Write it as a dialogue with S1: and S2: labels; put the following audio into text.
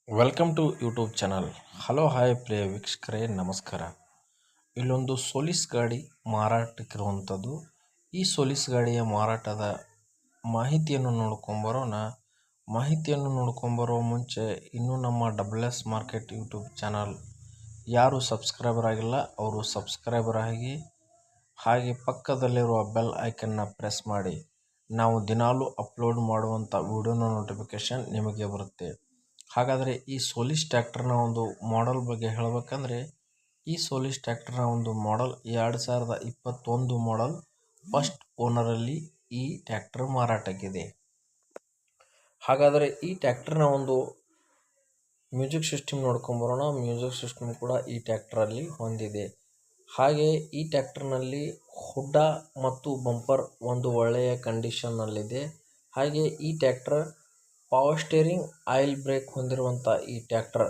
S1: Welcome to YouTube channel. Hello hi ಪ್ರಿಯ ವೀಕ್ಷಕರೇ, ನಮಸ್ಕಾರ. ಇಲ್ಲೊಂದು ಸೊಲಿಸ್ ಗಾಡಿ ಮಾರಾಟಕ್ಕಿರುವಂಥದ್ದು. ಈ ಸೊಲಿಸ್ ಗಾಡಿಯ ಮಾರಾಟದ ಮಾಹಿತಿಯನ್ನು ನೋಡ್ಕೊಂಬರೋಣ. ಮಾಹಿತಿಯನ್ನು ನೋಡ್ಕೊಂಬರೋ ಮುಂಚೆ ಇನ್ನೂ ನಮ್ಮ ಡಬಲ್ ಮಾರ್ಕೆಟ್ ಯೂಟ್ಯೂಬ್ ಚಾನಲ್ ಯಾರು ಸಬ್ಸ್ಕ್ರೈಬರ್ ಆಗಿಲ್ಲ ಅವರು ಸಬ್ಸ್ಕ್ರೈಬರ್ ಆಗಿ, ಹಾಗೆ ಪಕ್ಕದಲ್ಲಿರುವ ಬೆಲ್ ಐಕನ್ನ ಪ್ರೆಸ್ ಮಾಡಿ. ನಾವು ದಿನಾಲೂ ಅಪ್ಲೋಡ್ ಮಾಡುವಂಥ ವಿಡಿಯೋನ ನೋಟಿಫಿಕೇಷನ್ ನಿಮಗೆ ಬರುತ್ತೆ. ಹಾಗಾದರೆ ಈ ಸೋಲಿಸ್ ಟ್ರ್ಯಾಕ್ಟರ್ನ ಒಂದು ಮಾಡೆಲ್ ಬಗ್ಗೆ ಹೇಳಬೇಕಂದ್ರೆ, ಈ ಸೋಲಿಸ್ ಟ್ರ್ಯಾಕ್ಟರ್ನ ಒಂದು ಮಾಡೆಲ್ 2021 ಮಾಡೆಲ್. ಫಸ್ಟ್ ಓನರಲ್ಲಿ ಈ ಟ್ರ್ಯಾಕ್ಟರ್ ಮಾರಾಟಕ್ಕಿದೆ. ಹಾಗಾದರೆ ಈ ಟ್ರ್ಯಾಕ್ಟರ್ನ ಒಂದು ಮ್ಯೂಸಿಕ್ ಸಿಸ್ಟಮ್ ನೋಡ್ಕೊಂಬರೋಣ. ಮ್ಯೂಸಿಕ್ ಸಿಸ್ಟಮ್ ಕೂಡ ಈ ಟ್ರ್ಯಾಕ್ಟರಲ್ಲಿ ಹೊಂದಿದೆ. ಹಾಗೆ ಈ ಟ್ರ್ಯಾಕ್ಟರ್ನಲ್ಲಿ ಹುಡ್ಡ ಮತ್ತು ಬಂಪರ್ ಒಂದು ಒಳ್ಳೆಯ ಕಂಡೀಷನ್ನಲ್ಲಿದೆ. ಹಾಗೆ ಈ tractor power steering, oil brake ಹೊಂದಿರುವಂಥ ಈ ಟ್ರ್ಯಾಕ್ಟರ್